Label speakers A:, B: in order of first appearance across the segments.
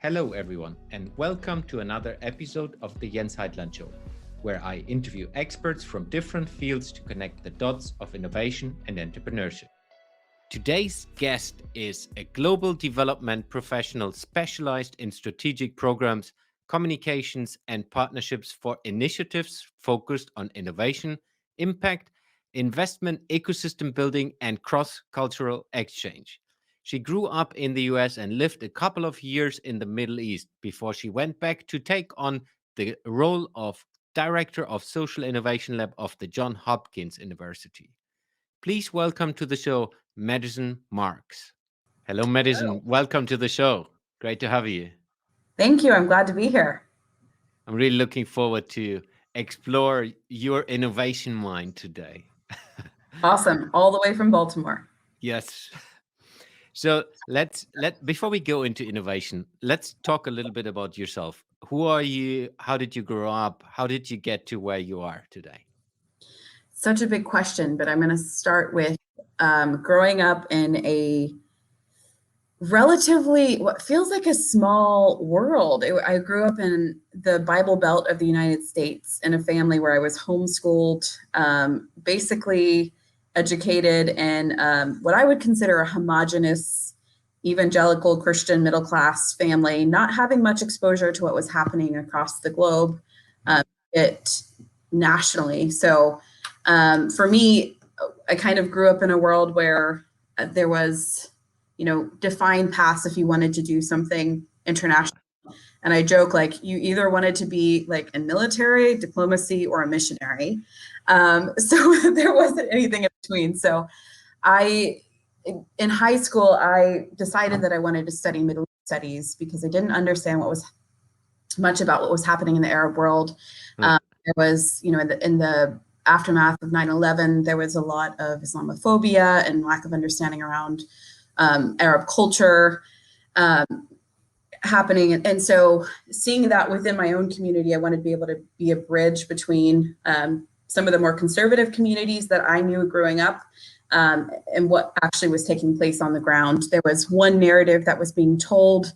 A: Hello, everyone, and welcome to another episode of the Heitland Show, where I interview experts from different fields to connect the dots of innovation and entrepreneurship. Today's guest is a global development professional specialized in strategic programs, communications, and partnerships for initiatives focused on innovation, impact, investment, ecosystem building, and cross-cultural exchange. She grew up in the US and lived a couple of years in the Middle East before she went back to take on the role of Director of Social Innovation Lab of the Johns Hopkins University. Please welcome to the show, Madison Marks. Hello, Madison.
B: Hello.
A: Welcome to the show. Great to have you.
B: Thank you. I'm glad to be here.
A: I'm really looking forward to explore your innovation mind today.
B: Awesome. All the way from Baltimore.
A: Yes. So before we go into innovation, let's talk a little bit about yourself. Who are you? How did you grow up? How did you get to where you are today?
B: Such a big question, but I'm going to start with growing up in a relatively, what feels like a small world. I grew up in the Bible Belt of the United States in a family where I was homeschooled, basically educated in what I would consider a homogenous evangelical Christian middle class family, not having much exposure to what was happening across the globe, it nationally. So for me, I kind of grew up in a world where there was, defined paths if you wanted to do something international. And I joke, like, you either wanted to be like in military, diplomacy, or a missionary. So there wasn't anything in between. So in high school, I decided that I wanted to study Middle East studies because I didn't understand much about what was happening in the Arab world. There was, in the aftermath of 9/11, there was a lot of Islamophobia and lack of understanding around Arab culture happening. And so seeing that within my own community, I wanted to be able to be a bridge between some of the more conservative communities that I knew growing up and what actually was taking place on the ground. There was one narrative that was being told,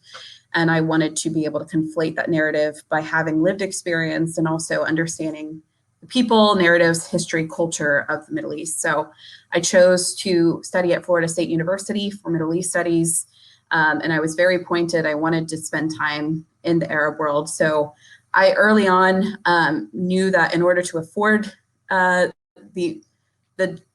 B: and I wanted to be able to conflate that narrative by having lived experience and also understanding the people, narratives, history, culture of the Middle East. So I chose to study at Florida State University for Middle East studies. And I was very pointed. I wanted to spend time in the Arab world. So I early on knew that in order to afford the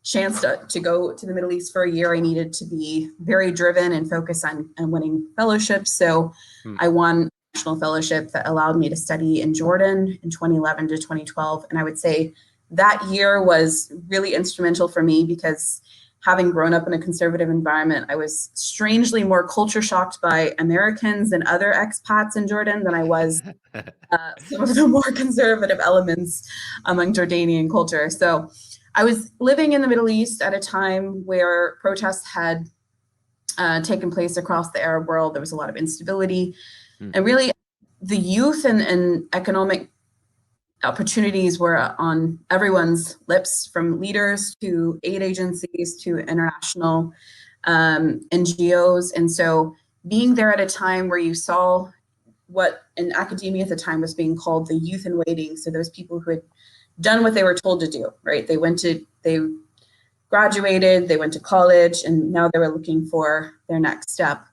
B: chance to go to the Middle East for a year, I needed to be very driven and focus on winning fellowships. So I won a national fellowship that allowed me to study in Jordan in 2011 to 2012. And I would say that year was really instrumental for me because having grown up in a conservative environment, I was strangely more culture shocked by Americans and other expats in Jordan than I was some of the more conservative elements among Jordanian culture. So I was living in the Middle East at a time where protests had taken place across the Arab world. There was a lot of instability. And really, the youth and economic opportunities were on everyone's lips, from leaders to aid agencies to international NGOs. And so being there at a time where you saw what in academia at the time was being called the youth in waiting, so those people who had done what they were told to do, right? They graduated, they went to college, and now they were looking for their next step.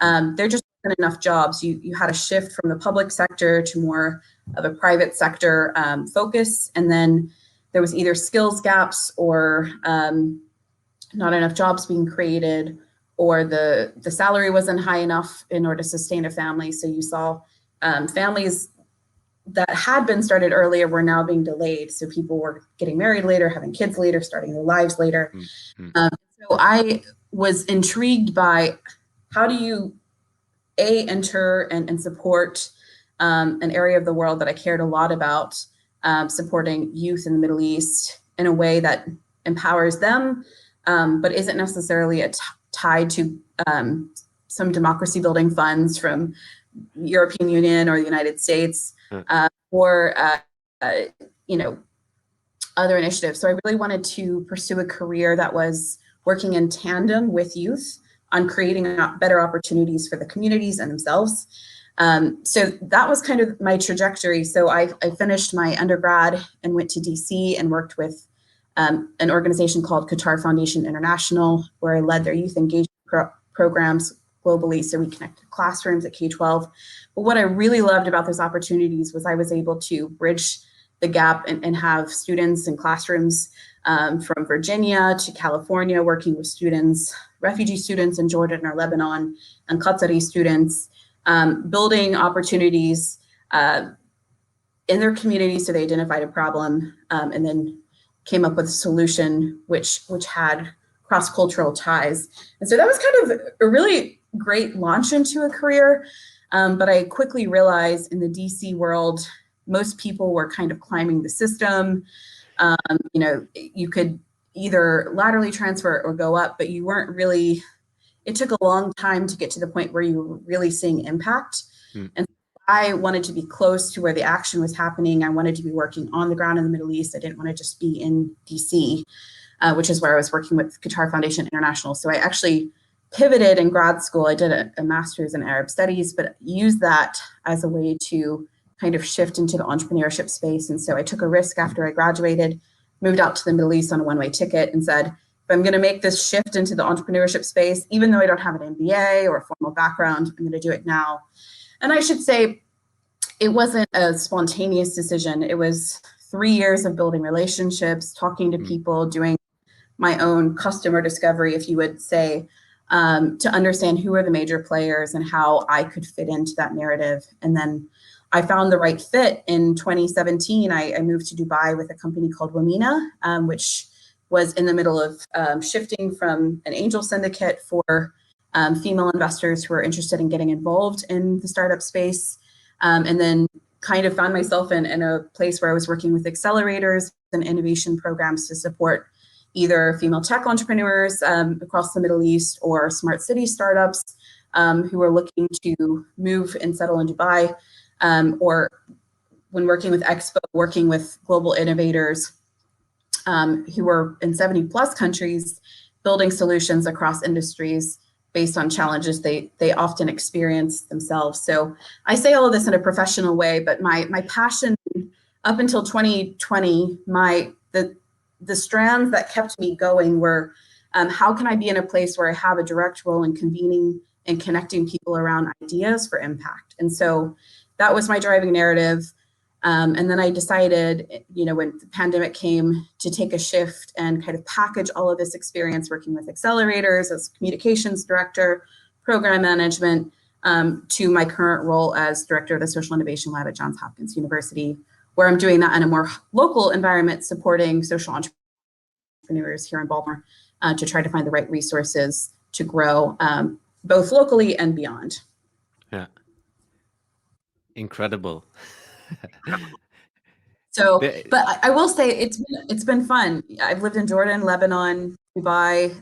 B: There just wasn't enough jobs. You had a shift from the public sector to more of a private sector focus. And then there was either skills gaps or not enough jobs being created, or the salary wasn't high enough in order to sustain a family. So you saw families that had been started earlier were now being delayed. So people were getting married later, having kids later, starting their lives later. So I was intrigued by how do you enter and support an area of the world that I cared a lot about, supporting youth in the Middle East in a way that empowers them, but isn't necessarily tied to some democracy building funds from European Union or the United States, or other initiatives. So I really wanted to pursue a career that was working in tandem with youth on creating better opportunities for the communities and themselves. So that was kind of my trajectory. So I finished my undergrad and went to DC and worked with an organization called Qatar Foundation International, where I led their youth engagement programs globally. So we connected classrooms at K-12. But what I really loved about those opportunities was I was able to bridge the gap and have students in classrooms from Virginia to California, working with students, refugee students in Jordan or Lebanon, and Qatari students, building opportunities in their community. So they identified a problem and then came up with a solution which had cross-cultural ties. And so that was kind of a really great launch into a career. But I quickly realized in the DC world, most people were kind of climbing the system. You could either laterally transfer or go up, but you weren't really, it took a long time to get to the point where you were really seeing impact. And I wanted to be close to where the action was happening. I wanted to be working on the ground in the Middle East. I didn't want to just be in DC, which is where I was working with Qatar Foundation International. So I actually pivoted in grad school. I did a master's in Arab studies, but used that as a way to kind of shift into the entrepreneurship space. And so I took a risk after I graduated, moved out to the Middle East on a one-way ticket and said, if I'm going to make this shift into the entrepreneurship space, even though I don't have an MBA or a formal background, I'm going to do it now. And I should say it wasn't a spontaneous decision. It was 3 years of building relationships, talking to people, doing my own customer discovery, if you would say, to understand who are the major players and how I could fit into that narrative. And then I found the right fit in 2017. I moved to Dubai with a company called Wamina, which was in the middle of shifting from an angel syndicate for female investors who are interested in getting involved in the startup space. And then kind of found myself in a place where I was working with accelerators and innovation programs to support either female tech entrepreneurs across the Middle East or smart city startups who are looking to move and settle in Dubai, or when working with Expo, working with global innovators who are in 70 plus countries, building solutions across industries based on challenges they often experience themselves. So I say all of this in a professional way, but my passion up until 2020, the strands that kept me going were how can I be in a place where I have a direct role in convening and connecting people around ideas for impact? And so that was my driving narrative. And then I decided, when the pandemic came, to take a shift and kind of package all of this experience working with accelerators as communications director, program management, to my current role as director of the Social Innovation Lab at Johns Hopkins University, where I'm doing that in a more local environment, supporting social entrepreneurs here in Baltimore to try to find the right resources to grow both locally and beyond.
A: Yeah. Incredible.
B: So, but I will say it's been fun. I've lived in Jordan, Lebanon, Dubai,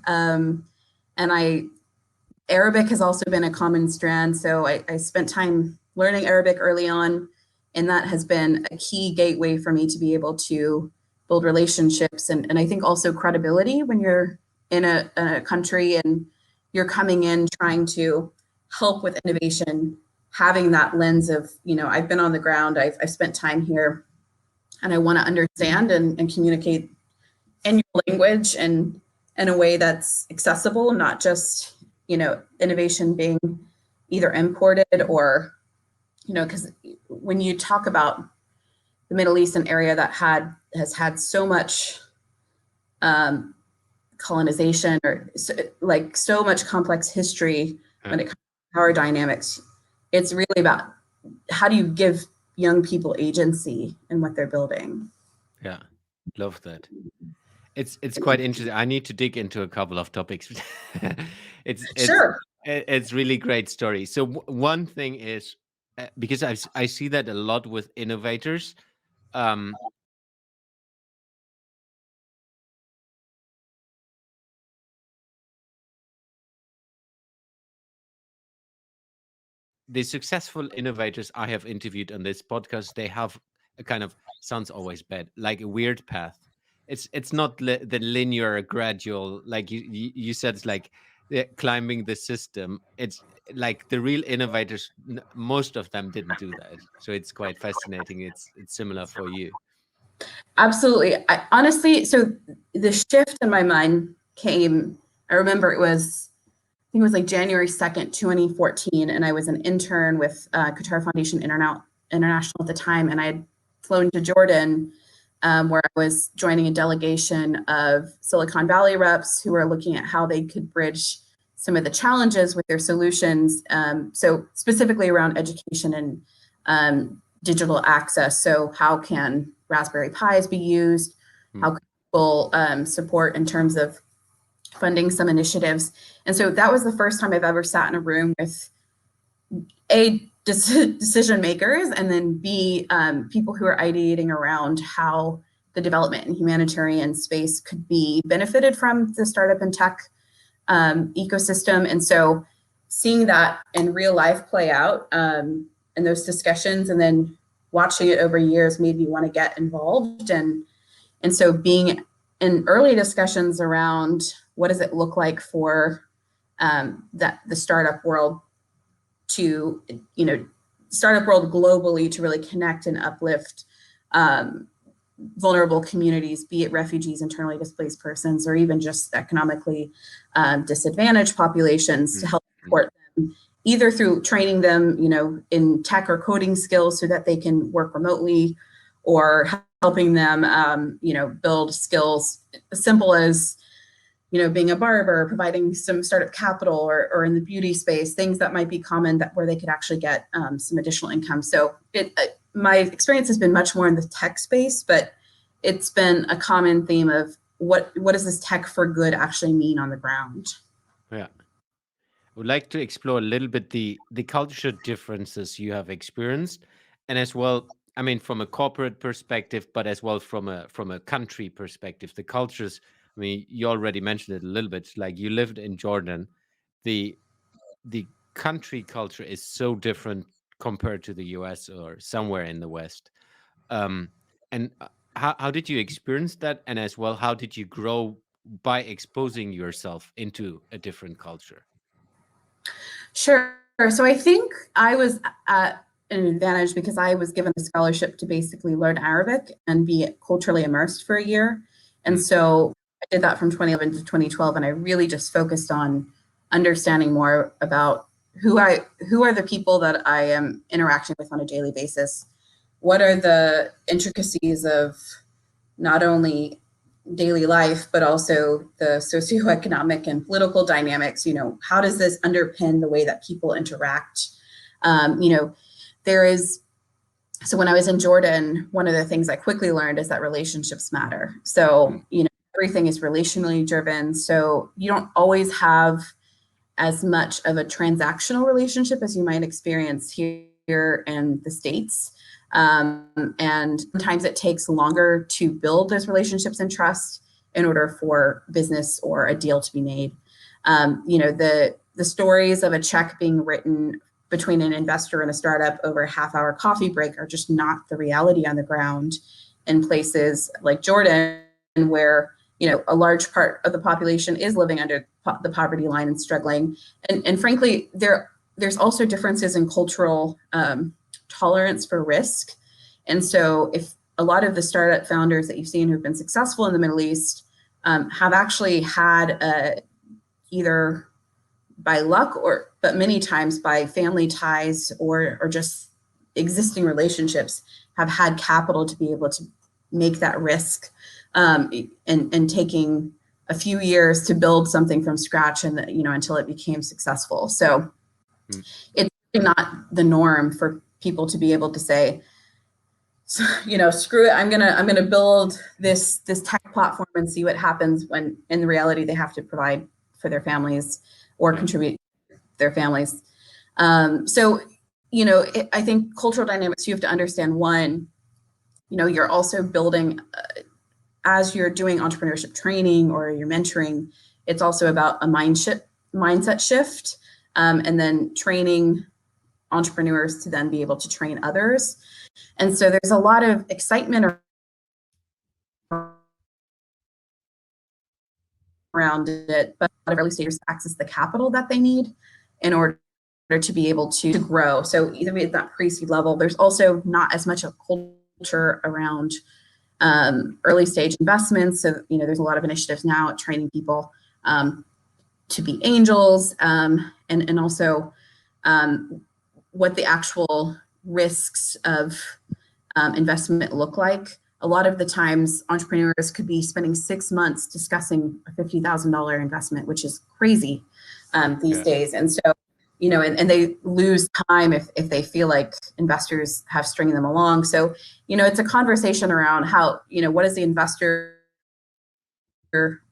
B: and Arabic has also been a common strand. So I spent time learning Arabic early on, and that has been a key gateway for me to be able to build relationships and I think also credibility when you're in a country and you're coming in trying to help with innovation, having that lens of, I've been on the ground, I've spent time here, and I want to understand and communicate in your language and in a way that's accessible, not just, innovation being either imported or, because when you talk about the Middle East, an area that has had so much colonization or so much complex history when it comes to power dynamics, it's really about how do you give young people agency in what they're building.
A: Yeah, love that. It's quite interesting. I need to dig into a couple of topics.
B: Sure.
A: It's really great story. So one thing is because I see that a lot with innovators. The successful innovators I have interviewed on this podcast, they have a kind of, sounds always bad, like a weird path. It's not the linear, gradual, like you said, it's like climbing the system. like the real innovators, most of them didn't do that. So it's quite fascinating. It's similar for you.
B: Absolutely. Honestly, so the shift in my mind came, I remember I think it was like January 2nd, 2014, and I was an intern with Qatar Foundation International at the time, and I had flown to Jordan, where I was joining a delegation of Silicone Valley reps who were looking at how they could bridge some of the challenges with their solutions. So specifically around education and digital access. So how can Raspberry Pis be used? How can people support in terms of funding some initiatives? And so that was the first time I've ever sat in a room with decision makers, and then B, people who are ideating around how the development and humanitarian space could be benefited from the startup and tech ecosystem. And so seeing that in real life play out in those discussions, and then watching it over years made me want to get involved. And so being in early discussions around what does it look like for the startup world to, startup world globally to really connect and uplift vulnerable communities, be it refugees, internally displaced persons, or even just economically disadvantaged populations, to help support them, either through training them, in tech or coding skills so that they can work remotely, or helping them, build skills as simple as, being a barber, providing some startup capital, or in the beauty space, things that might be common where they could actually get some additional income. So my experience has been much more in the tech space, but it's been a common theme of what does this tech for good actually mean on the ground?
A: Yeah. I would like to explore a little bit the culture differences you have experienced, and as well, I mean, from a corporate perspective, but as well from a country perspective, the cultures. I mean, you already mentioned it a little bit. Like you lived in Jordan, the the country culture is so different compared to the US or somewhere in the West. Um, and how did you experience that? And as well, how did you grow by exposing yourself into a different culture?
B: Sure. So I think I was at an advantage because I was given a scholarship to basically learn Arabic and be culturally immersed for a year. And so I did that from 2011 to 2012, and I really just focused on understanding more about who are the people that I am interacting with on a daily basis. What are the intricacies of not only daily life, but also the socioeconomic and political dynamics? How does this underpin the way that people interact? There is, so when I was in Jordan, one of the things I quickly learned is that relationships matter. So, everything is relationally driven. So you don't always have as much of a transactional relationship as you might experience here in the States. And sometimes it takes longer to build those relationships and trust in order for business or a deal to be made. The stories of a check being written between an investor and a startup over a half-hour coffee break are just not the reality on the ground in places like Jordan, where a large part of the population is living under the poverty line and struggling. And frankly, there's also differences in cultural tolerance for risk. And so if a lot of the startup founders that you've seen who've been successful in the Middle East have actually had either by luck but many times by family ties or just existing relationships, have had capital to be able to make that risk and taking a few years to build something from scratch and until it became successful. So it's not the norm for people to be able to say, screw it, I'm gonna build this tech platform and see what happens, when in reality they have to provide for their families or contribute to their families. So I think cultural dynamics, you have to understand, one, you're also building as you're doing entrepreneurship training or you're mentoring, it's also about a mindset shift, and then training entrepreneurs to then be able to train others. And so there's a lot of excitement around it, but a lot of early stage access the capital that they need in order to be able to grow. So either at that pre-seed level, there's also not as much a culture around early stage investments. So, there's a lot of initiatives now at training people to be angels, and also what the actual risks of investment look like. A lot of the times entrepreneurs could be spending 6 months discussing a $50,000 investment, which is crazy these days. And so, and they lose time if they feel like investors have stringing them along. So, it's a conversation around how, what does the investor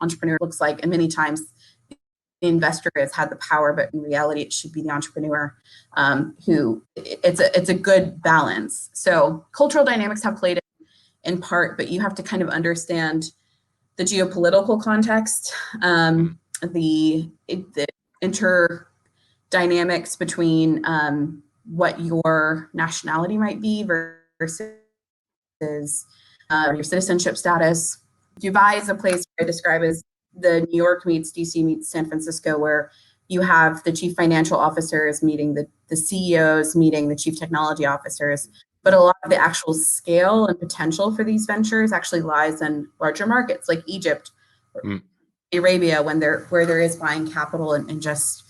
B: entrepreneur looks like? And many times the investor has had the power, but in reality, it should be the entrepreneur who it's a good balance. So cultural dynamics have played in part, but you have to kind of understand the geopolitical context, the interdynamics between what your nationality might be versus your citizenship status. Dubai is a place where I describe as the New York meets DC meets San Francisco, where you have the chief financial officers meeting the CEOs, meeting the chief technology officers. But a lot of the actual scale and potential for these ventures actually lies in larger markets like Egypt, or Arabia, where there is buying capital and just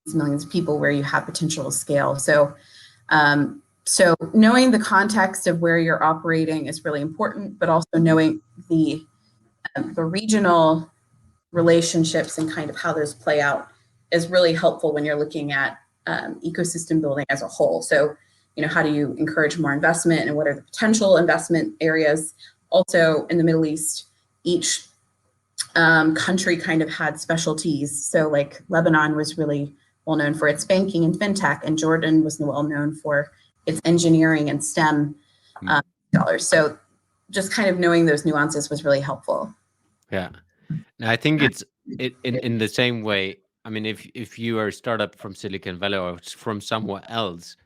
B: millions of people where you have potential scale. So, so knowing the context of where you're operating is really important, but also knowing the regional relationships and kind of how those play out is really helpful when you're looking at ecosystem building as a whole. So, how do you encourage more investment and what are the potential investment areas? Also in the Middle East, each country kind of had specialties. So like Lebanon was really well known for its banking and fintech, and Jordan was well known for its engineering and STEM dollars. So just kind of knowing those nuances was really helpful.
A: Yeah. And I think it's in the same way. I mean, if you are a startup from Silicon Valley or from somewhere else,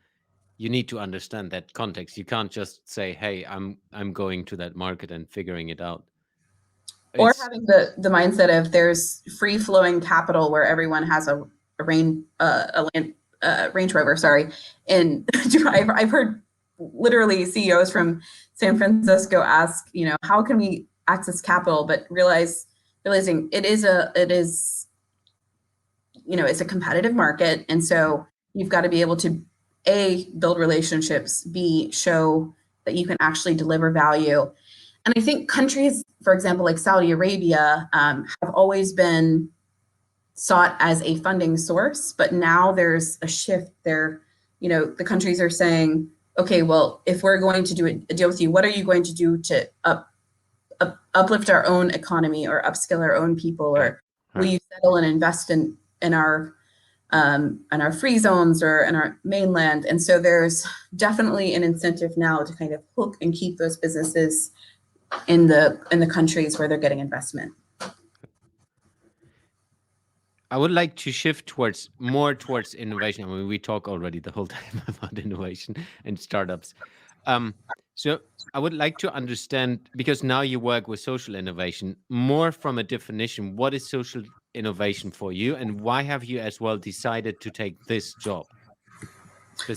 A: you need to understand that context. You can't just say, "Hey, I'm going to that market and figuring it out."
B: Or having the mindset of there's free flowing capital where everyone has a Range Rover. Sorry, and I've heard literally CEOs from San Francisco ask, how can we access capital, but realizing it's a competitive market, and so you've got to be able to A, build relationships, B, show that you can actually deliver value. And I think countries, for example, like Saudi Arabia, have always been sought as a funding source, but now there's a shift there. The countries are saying, okay, well, if we're going to do a deal with you, what are you going to do to uplift our own economy or upskill our own people, or will you settle and invest in our free zones or in our mainland? And so there's definitely an incentive now to kind of hook and keep those businesses in the countries where they're getting investment.
A: I would like to shift more towards innovation. I mean, we talk already the whole time about innovation and startups. So I would like to understand, because now you work with social innovation, more from a definition. What is social innovation for you, and why have you as well decided to take this job?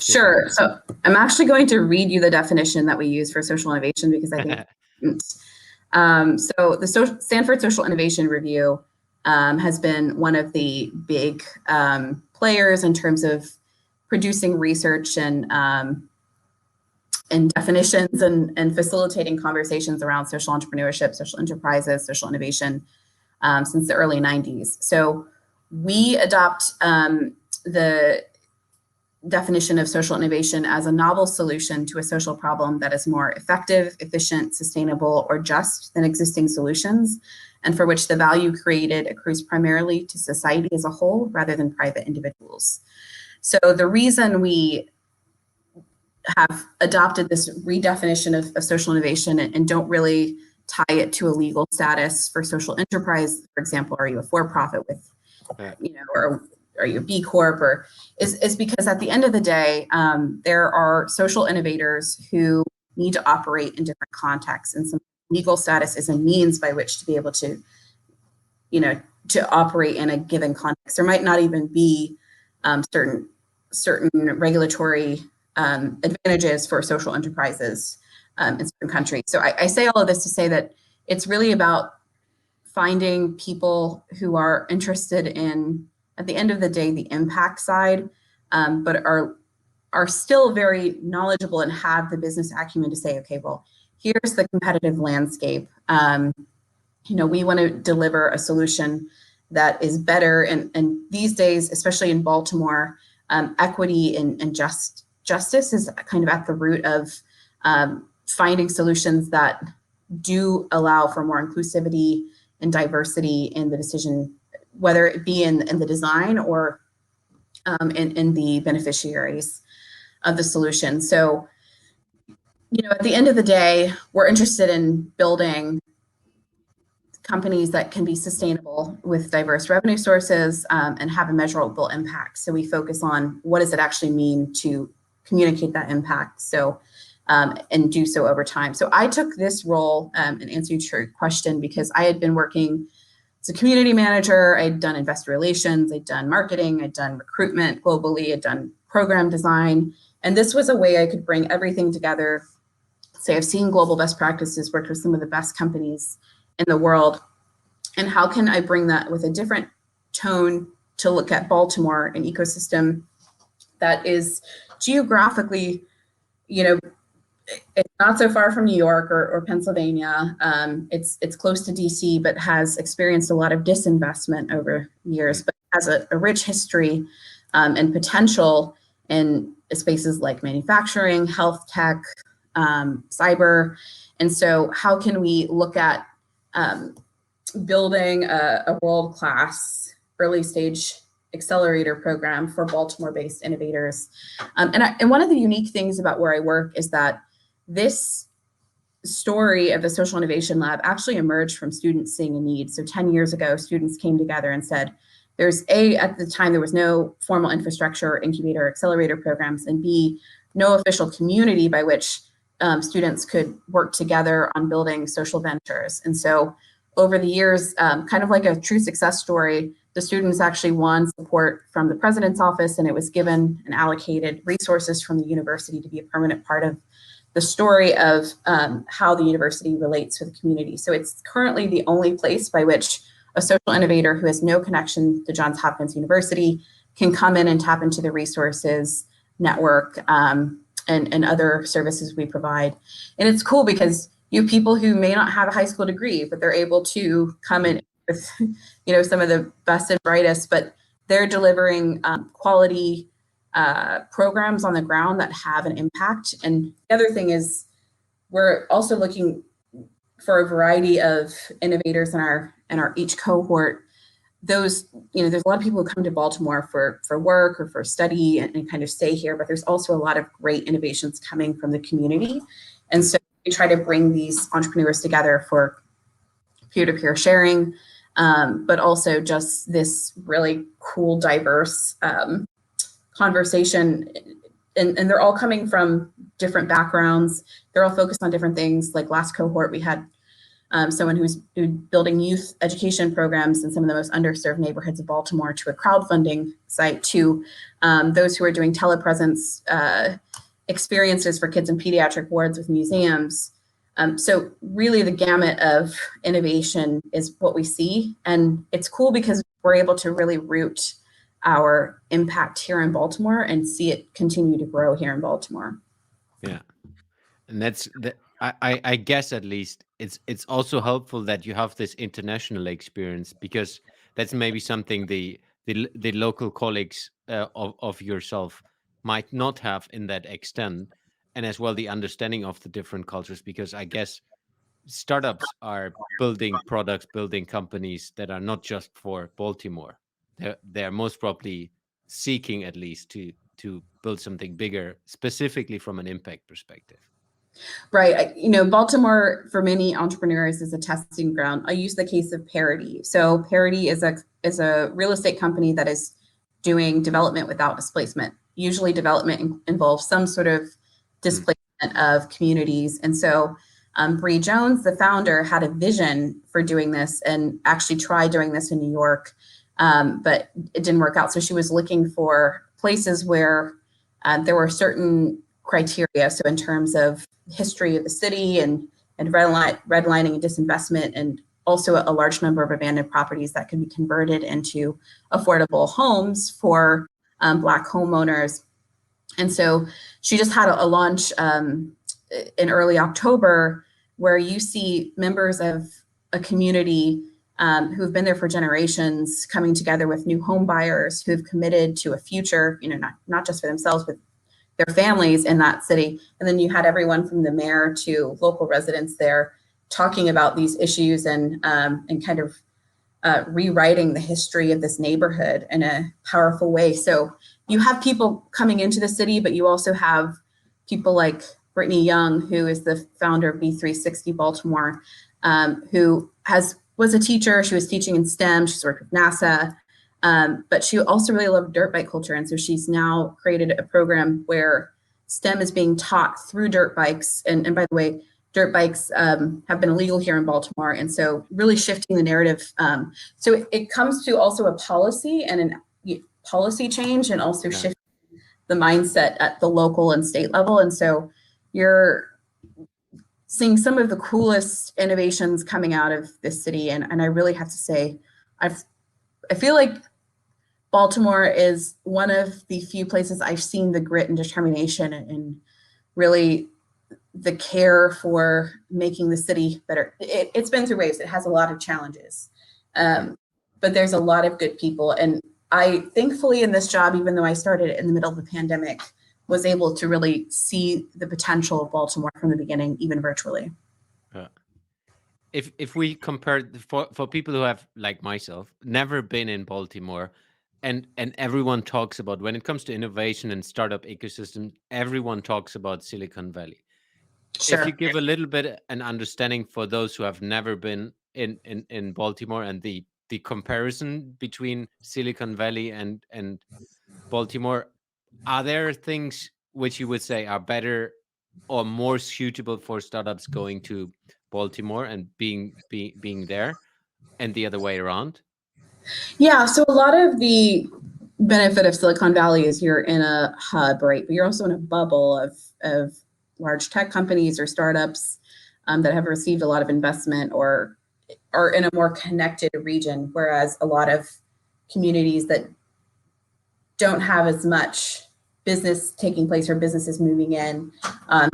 B: Sure. So I'm actually going to read you the definition that we use for social innovation, because I think so the Stanford Social Innovation Review has been one of the big players in terms of producing research and definitions and facilitating conversations around social entrepreneurship, social enterprises, social innovation since the early 90s. So we adopt the definition of social innovation as a novel solution to a social problem that is more effective, efficient, sustainable, or just than existing solutions, and for which the value created accrues primarily to society as a whole rather than private individuals. So the reason we have adopted this redefinition of social innovation and don't really tie it to a legal status for social enterprise, for example, are you a for-profit with, or are you a B Corp, or is because at the end of the day, there are social innovators who need to operate in different contexts, and some legal status is a means by which to be able to, to operate in a given context. There might not even be certain certain regulatory advantages for social enterprises in certain countries. So I say all of this to say that it's really about finding people who are interested in, at the end of the day, the impact side, but are still very knowledgeable and have the business acumen to say, okay, well, here's the competitive landscape. We want to deliver a solution that is better. And these days, especially in Baltimore, equity and justice is kind of at the root of finding solutions that do allow for more inclusivity and diversity in the decision, whether it be in the design or in the beneficiaries of the solution. So, at the end of the day, we're interested in building companies that can be sustainable with diverse revenue sources and have a measurable impact. So we focus on what does it actually mean to communicate that impact, and do so over time. So I took this role in answer to your question because I had been working as a community manager. I'd done investor relations, I'd done marketing, I'd done recruitment globally, I'd done program design. And this was a way I could bring everything together. Say I've seen global best practices, worked with some of the best companies in the world. And how can I bring that with a different tone to look at Baltimore, an ecosystem that is geographically, it's not so far from New York or Pennsylvania. It's close to DC, but has experienced a lot of disinvestment over years, but has a rich history and potential in spaces like manufacturing, health tech, cyber. And so how can we look at building a world-class early stage accelerator program for Baltimore-based innovators? And one of the unique things about where I work is that this story of the Social Innovation Lab actually emerged from students seeing a need. So 10 years ago, students came together and said, at the time, there was no formal infrastructure, incubator, accelerator programs, and B, no official community by which students could work together on building social ventures. And so over the years, kind of like a true success story, the students actually won support from the president's office, and it was given and allocated resources from the university to be a permanent part of the story of how the university relates to the community. So it's currently the only place by which a social innovator who has no connection to Johns Hopkins University can come in and tap into the resources, network, and other services we provide. And it's cool because you have people who may not have a high school degree, but they're able to come in with, some of the best and brightest, but they're delivering quality programs on the ground that have an impact. And the other thing is we're also looking for a variety of innovators in our each cohort. There's a lot of people who come to Baltimore for work or for study and kind of stay here, but there's also a lot of great innovations coming from the community. And so we try to bring these entrepreneurs together for peer-to-peer sharing, but also just this really cool, diverse conversation. And they're all coming from different backgrounds. They're all focused on different things. Like last cohort, we had someone who's building youth education programs in some of the most underserved neighborhoods of Baltimore, to a crowdfunding site, to those who are doing telepresence experiences for kids in pediatric wards with museums. So really the gamut of innovation is what we see. And it's cool because we're able to really root our impact here in Baltimore and see it continue to grow here in Baltimore.
A: Yeah. And I guess at least it's also helpful that you have this international experience, because that's maybe something the local colleagues of yourself might not have in that extent, and as well the understanding of the different cultures, because I guess startups are building products, building companies that are not just for Baltimore. They're most probably seeking at least to build something bigger, specifically from an impact perspective.
B: Right. Baltimore for many entrepreneurs is a testing ground. I use the case of Parity. So Parity is a real estate company that is doing development without displacement. Usually development involves some sort of displacement of communities. And so Bree Jones, the founder, had a vision for doing this and actually tried doing this in New York, but it didn't work out. So she was looking for places where there were certain criteria. So in terms of history of the city and redlining and disinvestment, and also a large number of abandoned properties that can be converted into affordable homes for Black homeowners. And so she just had a launch in early October where you see members of a community who have been there for generations coming together with new home buyers who have committed to a future, not just for themselves, but their families in that city. And then you had everyone from the mayor to local residents there talking about these issues and kind of rewriting the history of this neighborhood in a powerful way. So you have people coming into the city, but you also have people like Brittany Young, who is the founder of B360 Baltimore, who was a teacher. She was teaching in STEM. She's worked with NASA, but she also really loved dirt bike culture. And so she's now created a program where STEM is being taught through dirt bikes. And by the way, dirt bikes have been illegal here in Baltimore. And so really shifting the narrative. So it comes to also a policy and a policy change, and also shifting the mindset at the local and state level. And so you're seeing some of the coolest innovations coming out of this city. And I really have to say, I feel like Baltimore is one of the few places I've seen the grit and determination and really the care for making the city better. It's been through waves. It has a lot of challenges, but there's a lot of good people. And I thankfully in this job, even though I started in the middle of the pandemic, was able to really see the potential of Baltimore from the beginning, even virtually.
A: If we compare for people who have, like myself, never been in Baltimore, and everyone talks about, when it comes to innovation and startup ecosystem, everyone talks about Silicon Valley.
B: Sure.
A: If you give a little bit an understanding for those who have never been in Baltimore, and the comparison between Silicon Valley and Baltimore, are there things which you would say are better or more suitable for startups going to Baltimore and being there, and the other way around?
B: Yeah, so a lot of the benefit of Silicon Valley is you're in a hub, right? But you're also in a bubble of large tech companies or startups that have received a lot of investment or are in a more connected region, whereas a lot of communities that don't have as much business taking place or businesses moving in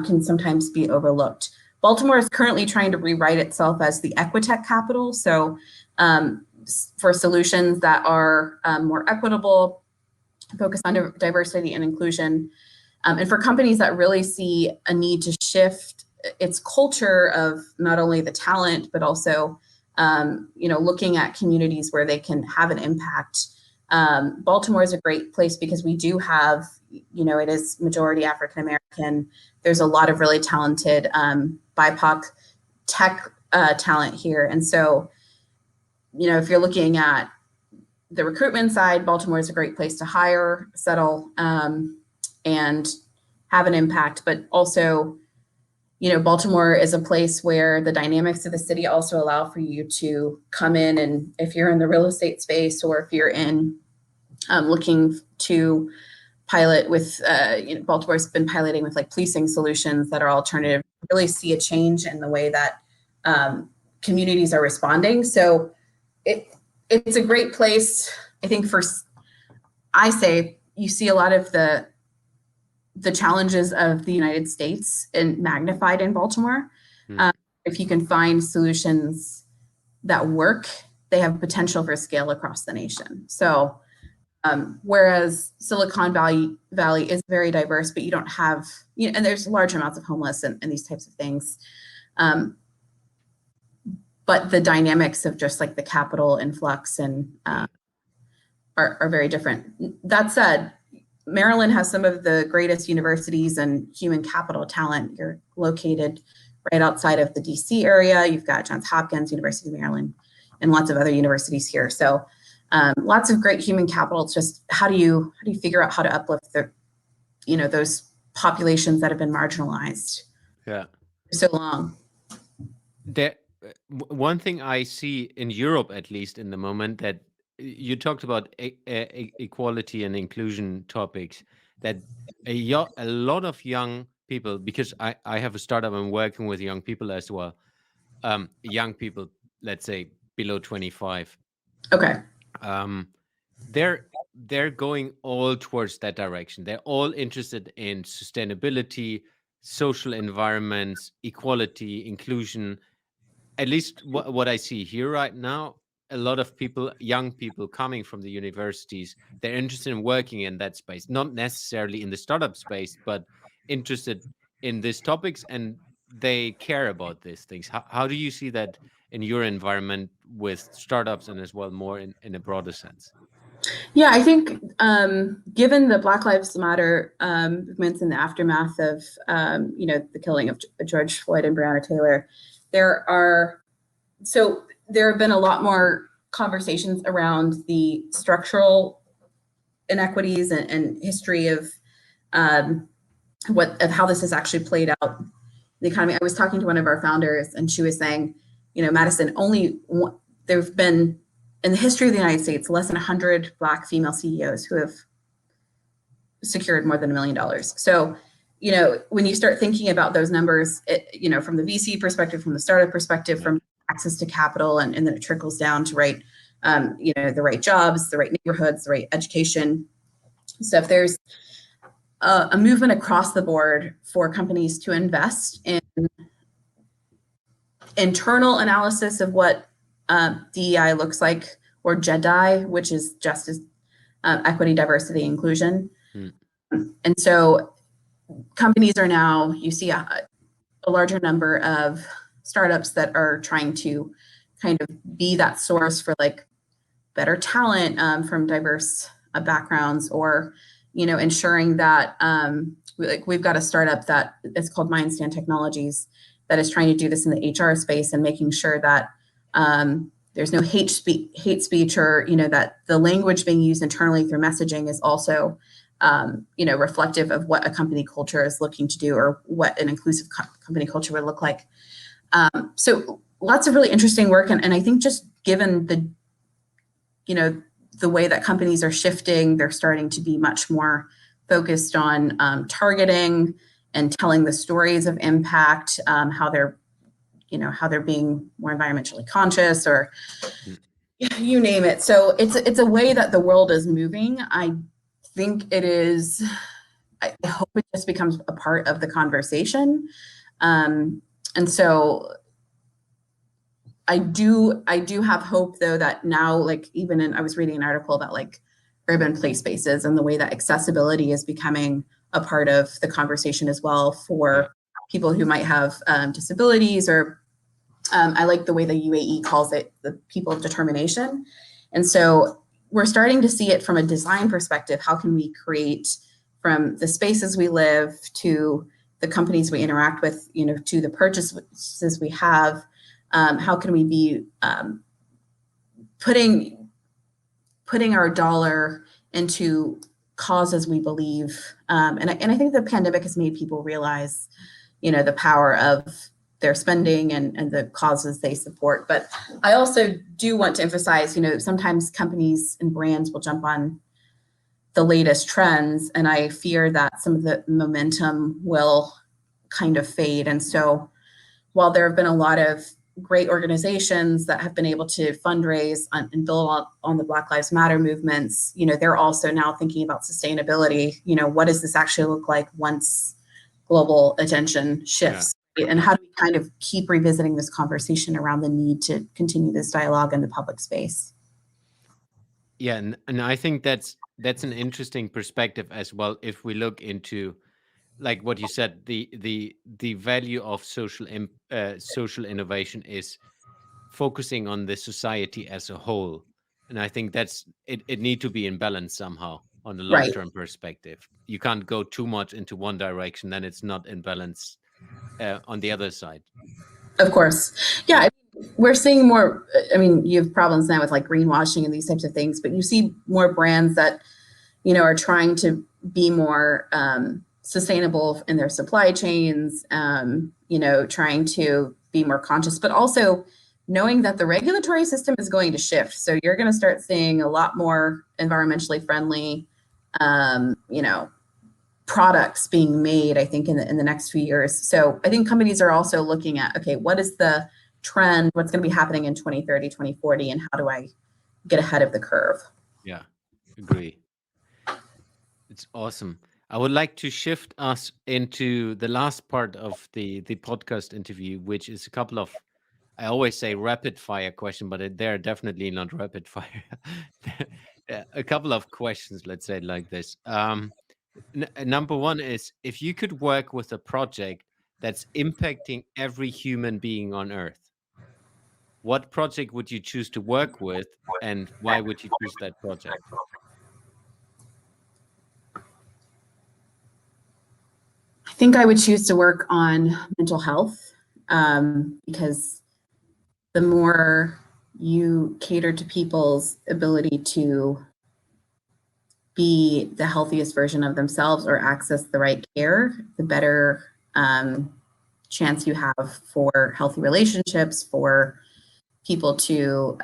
B: can sometimes be overlooked. Baltimore is currently trying to rewrite itself as the equitech capital. So for solutions that are more equitable, focus on diversity and inclusion, and for companies that really see a need to shift its culture of not only the talent, but also looking at communities where they can have an impact. Baltimore is a great place because we do have, it is majority African American. There's a lot of really talented BIPOC tech talent here. And so, if you're looking at the recruitment side, Baltimore is a great place to hire, settle, and have an impact. But also, Baltimore is a place where the dynamics of the city also allow for you to come in, and if you're in the real estate space or if you're in looking to pilot with, Baltimore's been piloting with like policing solutions that are alternative, really see a change in the way that communities are responding. So it's a great place. I think I say you see a lot of the challenges of the United States and magnified in Baltimore. If you can find solutions that work, they have potential for scale across the nation. So whereas Silicon Valley is very diverse, but you don't have, and there's large amounts of homeless and these types of things. But the dynamics of just like the capital influx and are very different. That said, Maryland has some of the greatest universities and human capital talent. You're located right outside of the DC area. You've got Johns Hopkins, University of Maryland, and lots of other universities here. So lots of great human capital. It's just how do you figure out how to uplift those populations that have been marginalized for so long.
A: One thing I see in Europe, at least in the moment, that you talked about equality and inclusion topics, that a lot of young people, because I have a startup, I'm working with young people as well, young people, let's say below 25,
B: Okay.
A: um, they're going all towards that direction. They're all interested in sustainability, social environments, equality, inclusion. At least what I see here right now, a lot of people, young people coming from the universities, they're interested in working in that space, not necessarily in the startup space, but interested in these topics, and they care about these things. How do you see that in your environment with startups, and as well more in a broader sense?
B: Yeah, I think given the Black Lives Matter movements in the aftermath of the killing of George Floyd and Breonna Taylor, there have been a lot more conversations around the structural inequities and history of how this has actually played out in the economy. I was talking to one of our founders, and she was saying, Madison, there've been in the history of the United States less than 100 Black female CEOs who have secured more than $1 million. So, when you start thinking about those numbers, from the VC perspective, from the startup perspective, from access to capital, and then it trickles down to the right jobs, the right neighborhoods, the right education. So if there's a movement across the board for companies to invest in internal analysis of what DEI looks like, or JEDI, which is justice, equity, diversity, inclusion. And so companies are now, you see a larger number of startups that are trying to kind of be that source for better talent from diverse backgrounds, or ensuring that we've got a startup that it's called Mindstand Technologies that is trying to do this in the HR space, and making sure that there's no hate speech, or that the language being used internally through messaging is also reflective of what a company culture is looking to do, or what an inclusive company culture would look like. So lots of really interesting work, and I think just given the way that companies are shifting, they're starting to be much more focused on targeting and telling the stories of impact, how they're being more environmentally conscious, or you name it. So it's a way that the world is moving. I think it is. I hope it just becomes a part of the conversation, and so I do have hope, though, that now, I was reading an article about urban play spaces, and the way that accessibility is becoming a part of the conversation as well for people who might have disabilities, or I like the way the UAE calls it the people of determination. And so we're starting to see it from a design perspective. How can we create, from the spaces we live to the companies we interact with, to the purchases we have, how can we be putting our dollar into causes we believe, and I think the pandemic has made people realize, the power of their spending and the causes they support. But I also do want to emphasize, sometimes companies and brands will jump on the latest trends, and I fear that some of the momentum will kind of fade. And so while there have been a lot of great organizations that have been able to fundraise and build on the Black Lives Matter movements, they're also now thinking about sustainability. What does this actually look like once global attention shifts? Yeah. And how do we kind of keep revisiting this conversation around the need to continue this dialogue in the public space?
A: Yeah, and I think that's an interesting perspective as well. If we look into, like what you said, the value of social innovation is focusing on the society as a whole, and I think that's it need to be in balance somehow on the long-term perspective. You can't go too much into one direction, then it's not in balance on the other side.
B: Of course. Yeah, we're seeing more, you have problems now with greenwashing and these types of things, but you see more brands that are trying to be more sustainable in their supply chains, trying to be more conscious, but also knowing that the regulatory system is going to shift. So you're going to start seeing a lot more environmentally friendly, you know, products being made, I think, in the next few years. So I think companies are also looking at, okay, what is the trend? What's going to be happening in 2030, 2040, and how do I get ahead of the curve?
A: Yeah, agree. It's awesome. I would like to shift us into the last part of the podcast interview, which is a couple of, I always say rapid fire question, but they're definitely not rapid fire. A couple of questions, let's say it like this. Number one is, if you could work with a project that's impacting every human being on Earth, what project would you choose to work with, and why would you choose that project?
B: I think I would choose to work on mental health, because the more you cater to people's ability to be the healthiest version of themselves or access the right care, the better chance you have for healthy relationships, for people to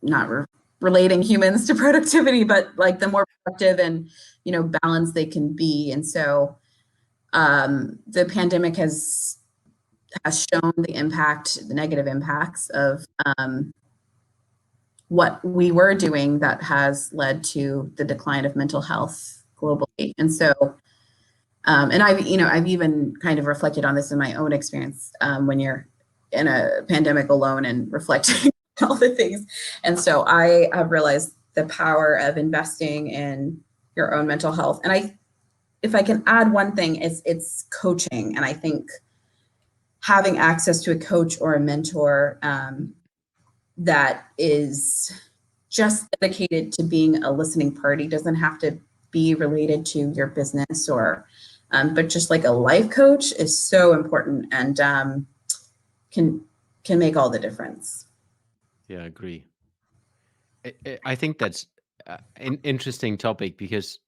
B: not relating humans to productivity, but like the more productive and, you know, balanced they can be. And so the pandemic has shown the impact, the negative impacts of what we were doing that has led to the decline of mental health globally. And so, and I've even kind of reflected on this in my own experience, when you're in a pandemic alone and reflecting on all the things. And so I have realized the power of investing in your own mental health. And if I can add one thing, it's coaching. And I think having access to a coach or a mentor that is just dedicated to being a listening party, doesn't have to be related to your business or, but just like a life coach is so important and can make all the difference.
A: Yeah, I agree. I think that's an interesting topic, because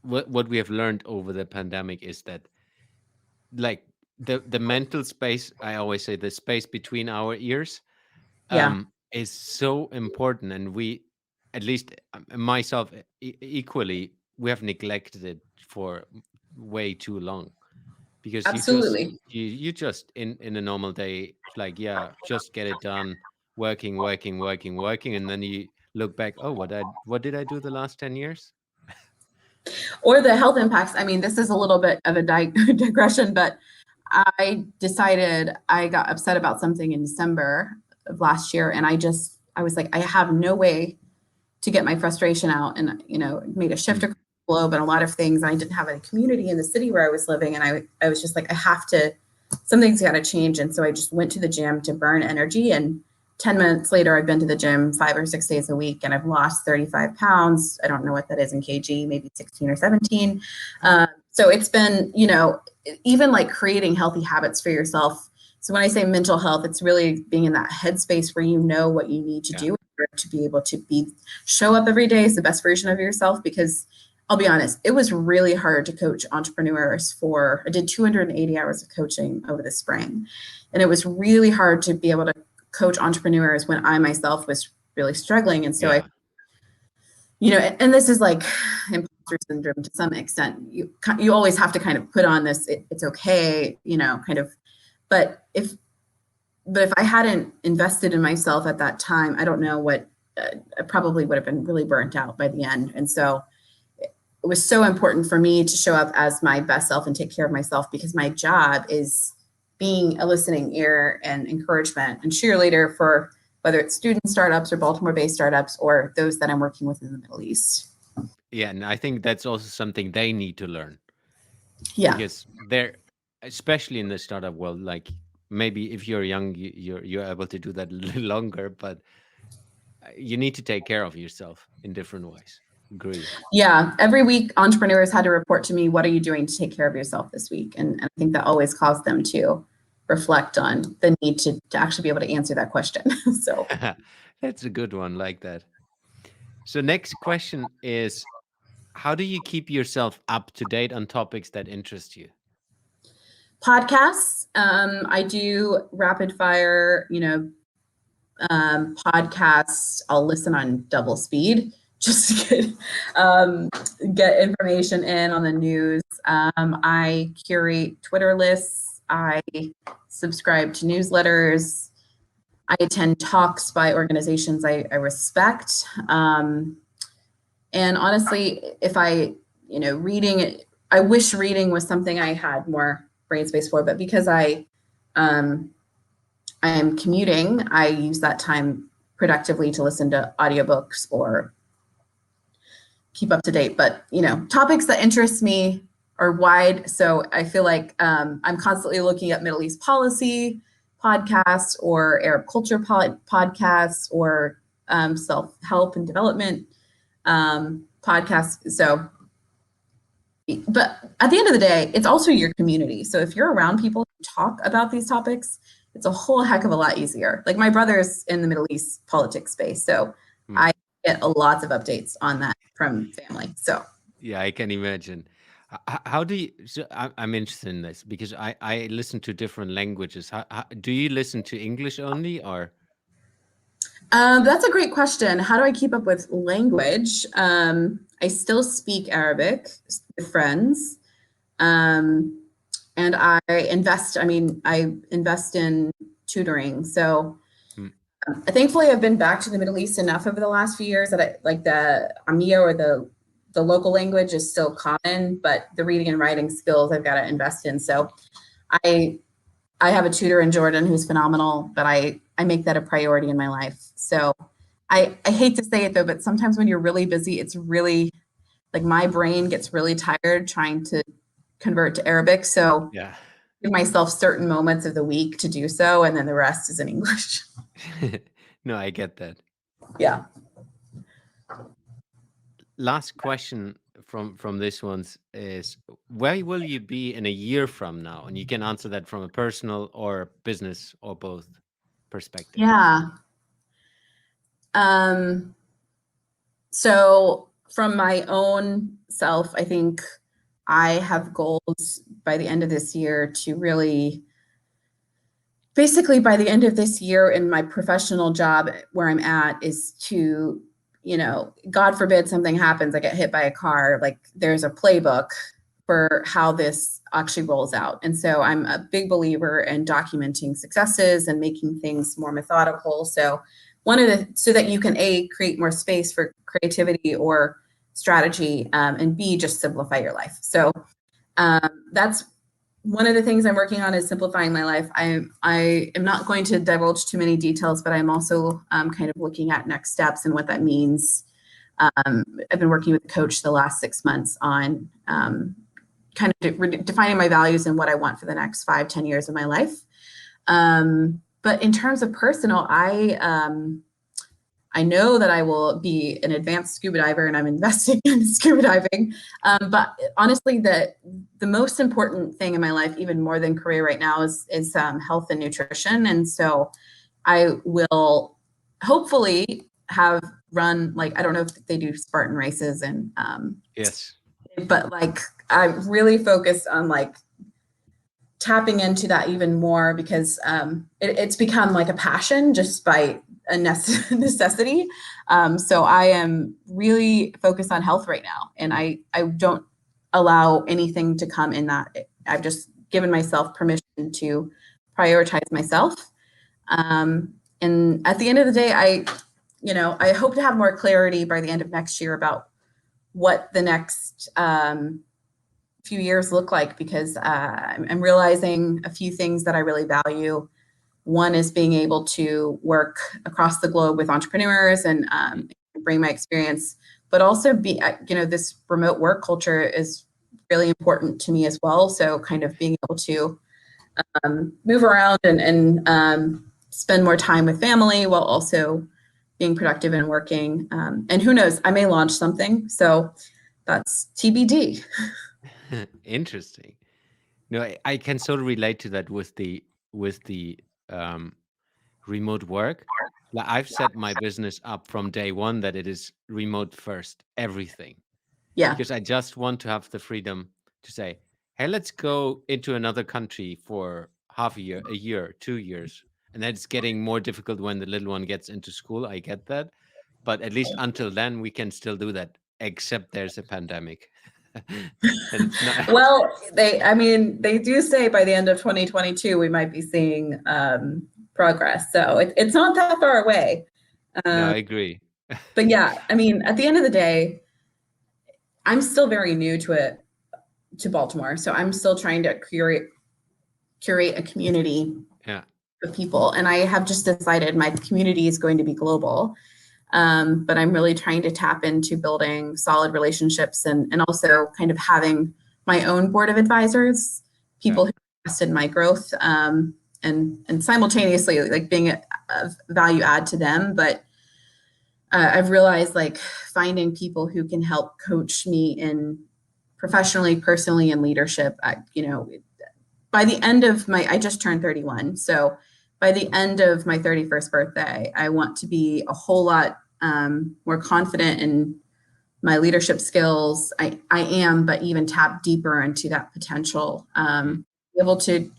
A: what we have learned over the pandemic is that, like, the mental space, I always say the space between our ears,
B: Yeah,
A: is so important, and we, at least myself, equally, we have neglected it for way too long, because
B: absolutely.
A: you just in a normal day, like, yeah, just get it done, working, and then you look back, oh, what did I do the last 10 years?
B: Or the health impacts. I mean, this is a little bit of a digression, but I decided I got upset about something in December of last year. And I was like, I have no way to get my frustration out. And, you know, made a shift across the globe and a lot of things. I didn't have a community in the city where I was living. And I was just like, something's got to change. And so I just went to the gym to burn energy. And 10 minutes later, I've been to the gym 5 or 6 days a week and I've lost 35 pounds. I don't know what that is in kg, maybe 16 or 17. So it's been, you know, even like creating healthy habits for yourself. So when I say mental health, it's really being in that headspace where you know what you need to do to be able to show up every day as the best version of yourself. Because I'll be honest, it was really hard to coach entrepreneurs. I did 280 hours of coaching over the spring. And it was really hard to be able to coach entrepreneurs when I myself was really struggling. And so and this is like imposter syndrome to some extent. You always have to kind of put on this, it's okay, you know, kind of, but if I hadn't invested in myself at that time, I don't know what, I probably would have been really burnt out by the end. And so it was so important for me to show up as my best self and take care of myself, because my job is being a listening ear and encouragement and cheerleader for whether it's student startups or Baltimore-based startups or those that I'm working with in the Middle East.
A: Yeah, and I think that's also something they need to learn.
B: Yeah.
A: Because they're, especially in the startup world, like, maybe if you're young, you're able to do that a little longer, but you need to take care of yourself in different ways. Agree.
B: Yeah. Every week, entrepreneurs had to report to me, what are you doing to take care of yourself this week? And I think that always caused them to reflect on the need to actually be able to answer that question. So
A: That's a good one, like that. So next question is, how do you keep yourself up to date on topics that interest you?
B: Podcasts. I do rapid fire, podcasts. I'll listen on double speed just to get information in on the news. I curate Twitter lists. I subscribe to newsletters. I attend talks by organizations I respect. And honestly, if reading, I wish reading was something I had more brain space for, but because I am commuting, I use that time productively to listen to audiobooks or keep up to date. But, topics that interest me are wide. So I feel like I'm constantly looking at Middle East policy podcasts or Arab culture podcasts or self-help and development podcasts. So, but at the end of the day, it's also your community. So if you're around people who talk about these topics, it's a whole heck of a lot easier. Like my brother's in the Middle East politics space, so I get lots of updates on that from family. So
A: yeah, I can imagine. How do you? So I'm interested in this because I listen to different languages. How do you listen to English only, or?
B: That's a great question. How do I keep up with language? I still speak Arabic with friends. And I invest in tutoring. So thankfully I've been back to the Middle East enough over the last few years that I like the Amiya or the local language is still common, but the reading and writing skills I've got to invest in. So I have a tutor in Jordan who's phenomenal, but I make that a priority in my life. So I hate to say it though, but sometimes when you're really busy, it's really like my brain gets really tired trying to convert to Arabic. So
A: Yeah.
B: give myself certain moments of the week to do so, and then the rest is in English.
A: No, I get that.
B: Yeah.
A: Last question from this one's is, where will you be in a year from now? And you can answer that from a personal or business or both perspective.
B: Yeah. So from my own self, I think I have goals by the end of this year to really, basically by the end of this year in my professional job where I'm at is to, God forbid something happens, I get hit by a car, like there's a playbook for how this actually rolls out. And so I'm a big believer in documenting successes and making things more methodical. So so that you can create more space for creativity or strategy, and B, just simplify your life. So that's one of the things I'm working on is simplifying my life. I am not going to divulge too many details, but I'm also kind of looking at next steps and what that means. I've been working with a coach the last 6 months on kind of defining my values and what I want for the next 5-10 years of my life. But in terms of personal, I know that I will be an advanced scuba diver and I'm investing in scuba diving. But honestly, the most important thing in my life, even more than career right now, is health and nutrition. And so I will hopefully have run, like, I don't know if they do Spartan races and
A: yes, but
B: like I'm really focused on like tapping into that even more because it's become like a passion just by a necessity. So I am really focused on health right now, and I don't allow anything to come in that. I've just given myself permission to prioritize myself. And at the end of the day, I hope to have more clarity by the end of next year about what the next few years look like, because I'm realizing a few things that I really value. One is being able to work across the globe with entrepreneurs and bring my experience, but also this remote work culture is really important to me as well. So kind of being able to move around and spend more time with family while also being productive and working. And who knows, I may launch something. So that's TBD.
A: Interesting. No, I can sort of relate to that with the remote work. Like I've set my business up from day one that it is remote first, everything.
B: Yeah.
A: Because I just want to have the freedom to say, Hey, let's go into another country for half a year, 2 years. And that's getting more difficult when the little one gets into school. I get that. But at least until then, we can still do that, except there's a pandemic. And it's not.
B: Well, they do say by the end of 2022, we might be seeing progress. So it's not that far away.
A: No, I agree.
B: But yeah, I mean, at the end of the day, I'm still very new to Baltimore. So I'm still trying to curate a community of people. And I have just decided my community is going to be global. But I'm really trying to tap into building solid relationships and also kind of having my own board of advisors, people who invest in my growth, and simultaneously like being a value add to them. But I've realized like finding people who can help coach me in professionally, personally, and leadership. By the end of I just turned 31. So by the end of my 31st birthday, I want to be a whole lot more confident in my leadership skills. I am, but even tap deeper into that potential, be able to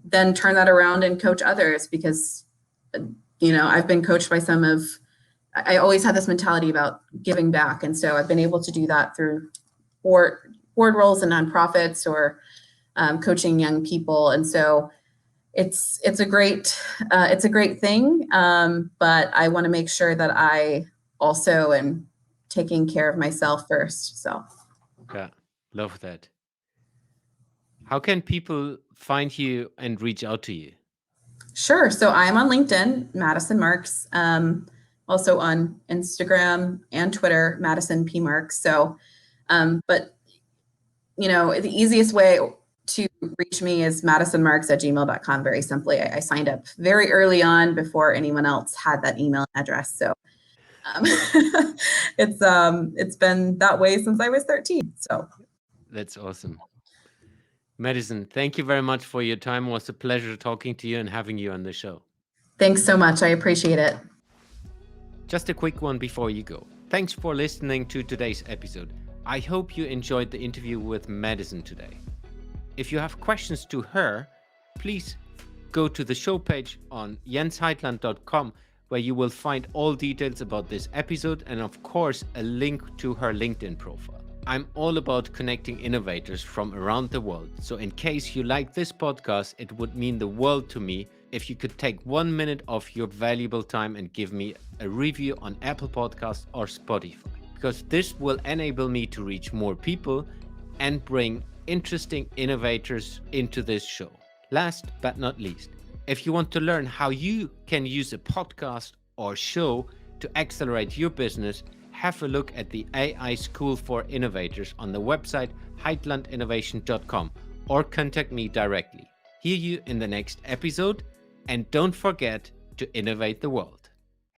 B: then turn that around and coach others because, I've been coached by I always had this mentality about giving back. And so I've been able to do that through board roles in nonprofits or coaching young people. And so it's a great thing. But I want to make sure that I also am taking care of myself first. So.
A: Yeah, love that. How can people find you and reach out to you?
B: Sure. So I'm on LinkedIn, Madison Marks, also on Instagram and Twitter, Madison P. Marks. So, but, the easiest way to reach me is madisonmarks@gmail.com. Very simply. I signed up very early on before anyone else had that email address. So it's been that way since I was 13. So
A: that's awesome. Madison, thank you very much for your time. It was a pleasure talking to you and having you on the show.
B: Thanks so much. I appreciate it.
A: Just a quick one before you go. Thanks for listening to today's episode. I hope you enjoyed the interview with Madison today. If you have questions to her, please go to the show page on jensheitland.com where you will find all details about this episode and of course a link to her LinkedIn profile. I'm all about connecting innovators from around the world. So in case you like this podcast, it would mean the world to me if you could take 1 minute of your valuable time and give me a review on Apple Podcasts or Spotify, because this will enable me to reach more people and bring interesting innovators into this show. Last but not least, if you want to learn how you can use a podcast or show to accelerate your business, have a look at the AI School for Innovators on the website heitlandinnovation.com or contact me directly. Hear you in the next episode, and don't forget to innovate the world.